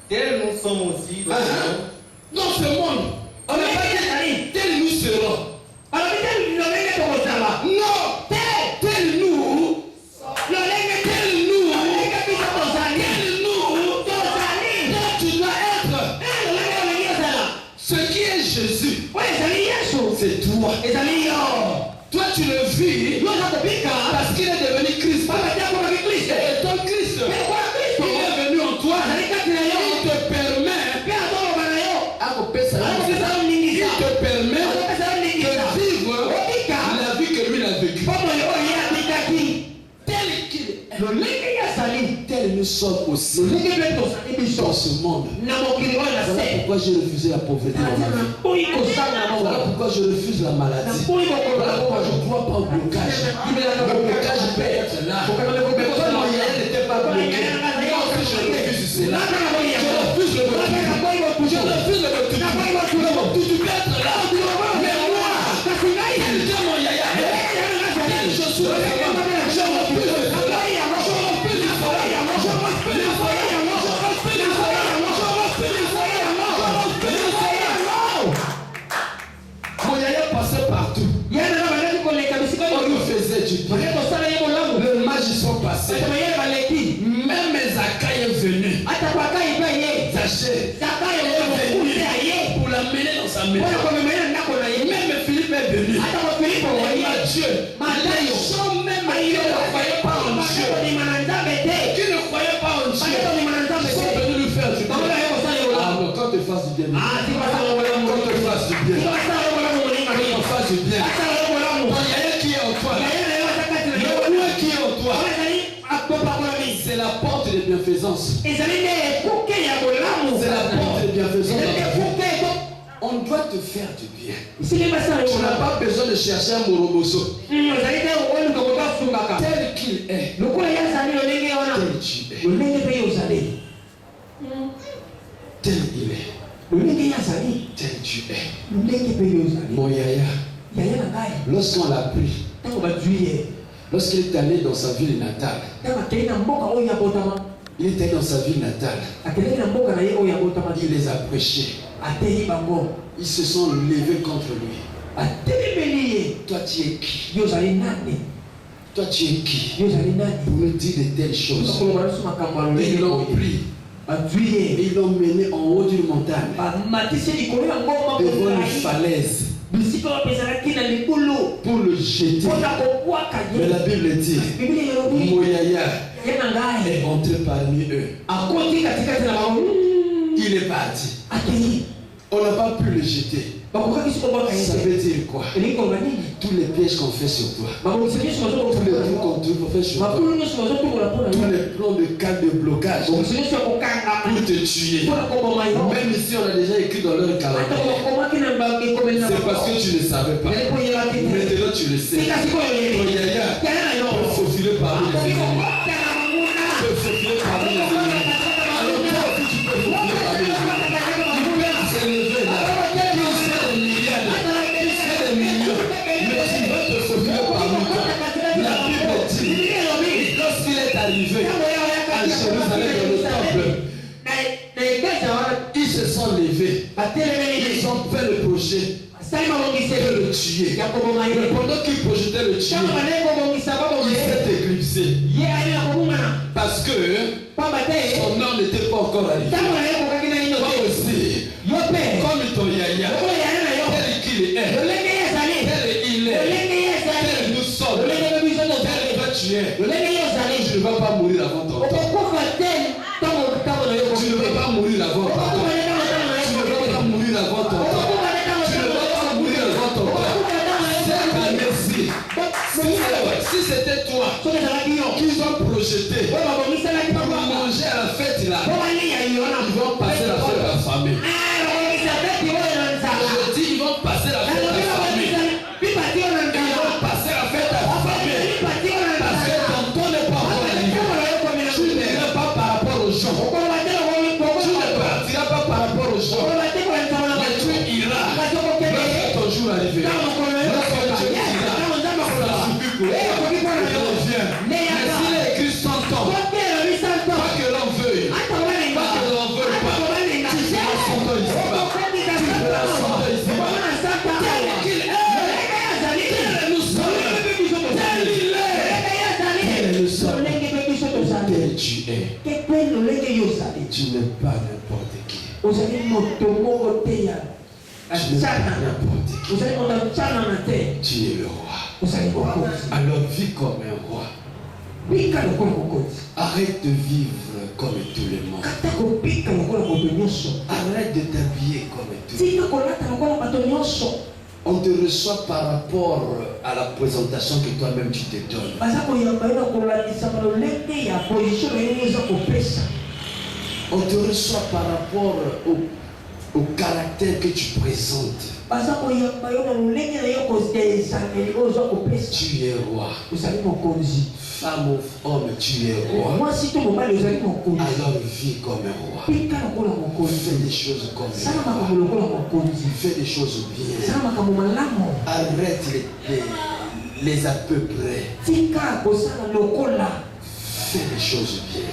tel nous sommes aussi dans ce monde. On n'a pas dit tel nous serons. Non, tel nous. Tu dois être. Ce qui est Jésus, c'est toi. Toi tu le vis parce qu'il est devenu Christ. Et ton Christ, il est venu en toi. Il te permet de vivre la vie que lui a vécue. Tel qu'il est, tel nous sommes aussi dans ce monde. Voilà pourquoi j'ai refusé la pauvreté dans ma vie. Voilà pourquoi je refuse la maladie. Voilà pourquoi je ne crois pas au blocage. Le blocage peut être là. Mais quand mon yaya n'était pas bloqué, moi aussi je refuse cela. Je refuse le blocage. Je refuse le blocage. Tu peux être là. Mais moi, tel que mon yaya est, tel je suis vraiment, je refuse le cela. Je refuse le cela. Je refuse le cela. Je refuse le cela. Je refuse le cela. Mon yaya passait partout. On nous faisait du bien. Le mage sont passés. Même Zachary est venu. Zachée est venu pour l'amener dans sa maison. Même Philippe est venu. Dieu. Les gens même qui ne croyaient pas en Dieu, qui ne croyaient pas en Dieu, sont venus lui faire du bien. Quand tu fasses du bien, quand tu fasses du bien, quand tu fasses du bien, il y a qui est en toi, le roi qui est en toi, c'est la porte de bienfaisance. C'est la porte de bienfaisance. On doit te faire du bien. Tu n'as pas besoin de chercher un moroboso. Tel qu'il est, tel tu es. Tel il est, tel tu es. Mon yaya, lorsqu'on l'a pris, lorsqu'il est allé dans sa ville natale, il était dans sa ville natale, il les a prêchés. Ils se sont levés contre lui. Toi tu es qui? Toi tu es qui pour me dire de telles choses? Ils l'ont pris. Ils l'ont mené en haut d'une montagne, devant une falaise, pour le jeter. Mais la Bible dit, Moyaya est entré parmi eux. Il est parti. On n'a pas pu le jeter. Ça veut dire quoi? Tous les pièges qu'on fait sur toi, tous les trucs qu'on fait sur toi, tous les plans de cas de blocage pour te tuer. Même si on a déjà écrit dans leur calendrier, c'est parce que tu ne savais pas. Maintenant tu le sais. Ton yaya peut faufiler parmi les ennemis. Peut faufiler parmi les ennemis. Alors toi aussi tu peux faufiler parmi les ennemis. Tu peux s'élever là. Lorsqu'il est arrivé à Jérusalem dans le temple, ils se sont levés, ils ont fait le projet de le tuer. Mais pendant qu'ils projetaient le tuer, il s'est éclipsé. Parce que son nom n'était pas encore arrivé. Moi aussi, comme ton yaya, tel qu'il est, tel il est, tel nous sommes, tel tu es. Je ne vais pas mourir avant ton temps. Tu ne vas pas mourir avant ton temps. Tu ne vas pas mourir avant ton temps. Tu ne vas pas mourir avant ton temps. Cette année-ci, si c'était toi qu'ils ont projeté pour manger à la fête là, ils vont passer la fête affamée. Je dis ils vont passer la fête affamée. Ils vont passer la fête affamée. Parce que ton temps n'est pas encore arrivé. Tu n'iras pas par rapport aux gens. Tu ne partiras pas par rapport aux gens. Mais tu iras lorsque ton jour arrivera. Lorsque tu iras, ça suffit pour toi. Mais s'il est écrit 100 ans, pas que l'on veuille, pas que l'on veuille pas, tu seras 100 ans ici-bas. Tu seras 100 ans ici-bas. Tel qu'il est, nous sommes, tel il est. Tel tu es. Tu n'es pas n'importe qui. Tu n'es pas n'importe qui. Tu es le roi. Alors vis comme un roi. Arrête de vivre comme tout le monde. Arrête de t'habiller comme tout le monde. On te reçoit par rapport à la présentation que toi-même tu te donnes. On te reçoit par rapport au caractère que tu présentes. Tu es roi. Femme ou homme, tu es roi. Alors vis comme un roi. Fais des choses comme un roi. Fais des choses bien. Arrête les à peu près. Fais des choses bien.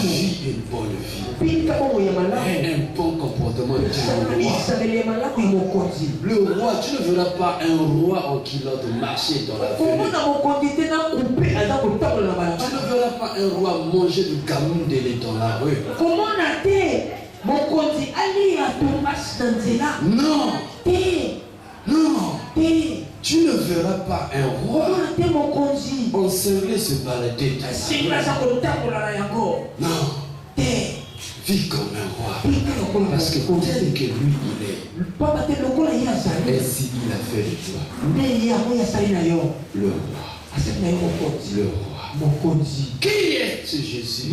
Vis une bonne vie. Un bon comportement du roi. Le roi, tu ne verras pas un roi en culotte marcher dans la rue. Tu ne verras pas un roi manger du camundele dans la rue. Non. Non. Tu ne verras pas un roi en servir se balader. Non. Vis comme un roi. Parce que tel que lui il est, ainsi il a fait de toi. Le roi. Le roi. Qui est ce Jésus?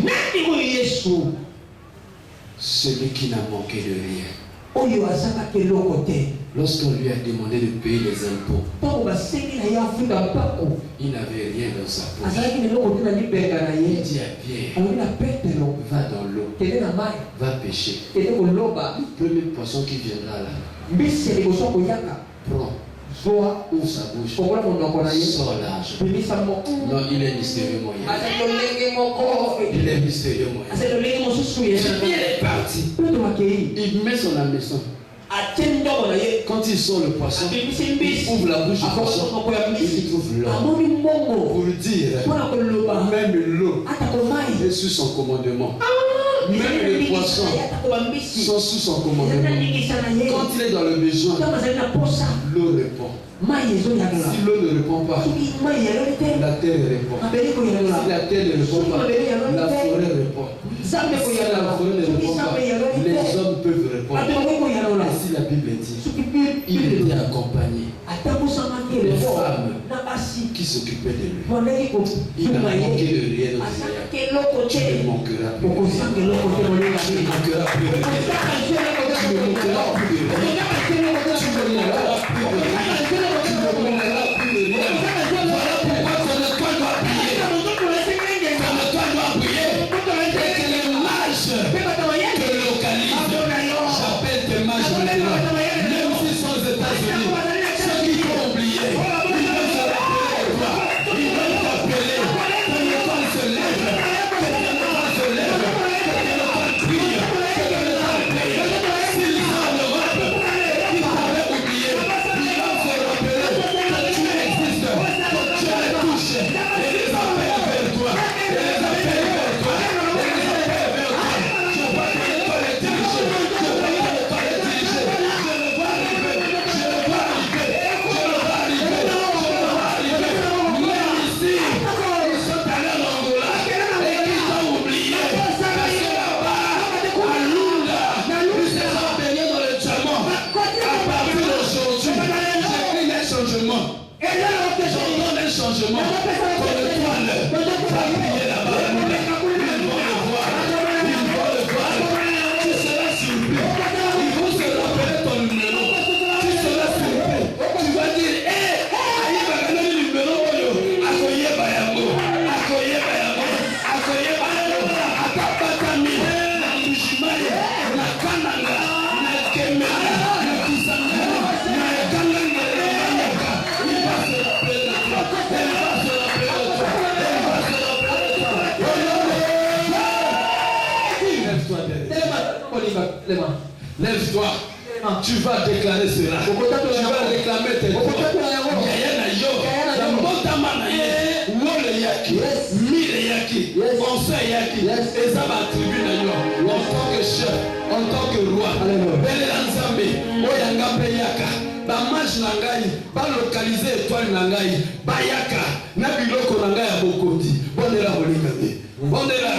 Celui qui n'a manqué de rien. Lorsqu'on lui a demandé de payer les impôts, il n'avait rien dans sa poche. Il dit à Pierre, va dans l'eau, va pêcher. Le premier poisson qui viendra là, prends, ouvre sa bouche, sors l'argent. Non, il est mystérieux moyen. Il est mystérieux moyen. Pierre est parti. Il met son hameçon. Quand il sort le poisson, il ouvre la bouche du poisson, il trouve l'or. Pour lui dire, même l'eau est sous son commandement. Même les poissons sont sous son commandement. Quand il est dans le besoin, l'eau répond. Si l'eau ne répond pas, la terre répond. Si la terre ne répond pas, la forêt répond. Si la forêt ne répond pas, répondre. Ainsi la Bible dit, il était accompagné des femmes qui s'occupaient de lui. Il n'a manqué de rien au Seigneur. Tu ne manqueras plus. Tu ne manqueras plus de rien. Tu ne manqueras plus de rien. Tu ne manqueras plus de rien. Tu ne manqueras plus de rien. Voilà pourquoi ton étoile doit briller. Ton étoile doit briller. Et que les mages te localisent. J'appelle tes mages maintenant. Même s'ils sont aux États-Unis, ceux qui t'ont oublié, ils veulent se rappeler de toi. Ils veulent t'appeler. Ton étoile se lève. Que ton étoile se lève. Que ton étoile brille. Que ton étoile brille. S'ils sont en Europe, ils t'avaient oublié. Ils vont se rappeler que tu existes. Que Dieu les touche. Et les appelle vers toi. Et les appelle vers toi. Et les appelle vers toi. Je vois ton étoile est dirigée. Je vois ton étoile est dirigée. Je le vois arriver. Je le vois arriver. Je le vois arriver. Je le vois arriver. Même ici, ils sont allés en Angola et qu'ils ont oublié. Parce que là-bas, à Lunda, ils se sont baignés dans le diamant. À partir d'aujourd'hui, j'écris les changements. J'entends les changements. Ton étoile va briller là-bas. Ils vont le voir. Ils vont le voir. Tu seras surpris. Ils vont se rappeler ton numéro. Tu seras surpris. Tu vas dire, hé, aïe, bagana le numéro, akoye bayango, akoye bayango, akoye bayango, atabatami, na kujimaye, na kananga, na kemela, na kusangana, na ekanganga, il va se rappeler de toi. Elle va se rappeler de toi. Elle va se rappeler de toi. Lève-toi. Tu vas déclarer cela. Tu vas réclamer tes droits. Yaya na yo. La motama na ye. Wole yaki. Mille yaki. Conseil yaki. Et ça va attribuer na yo. En tant que chef. En tant que roi. Belle Nzambe. Oyanga peyaka. Ba mage na ngai. Ba localiser étoile na ngai. Bayaka. Na biloko na ngai ya bokoti. Bondela bolingami. Bondela.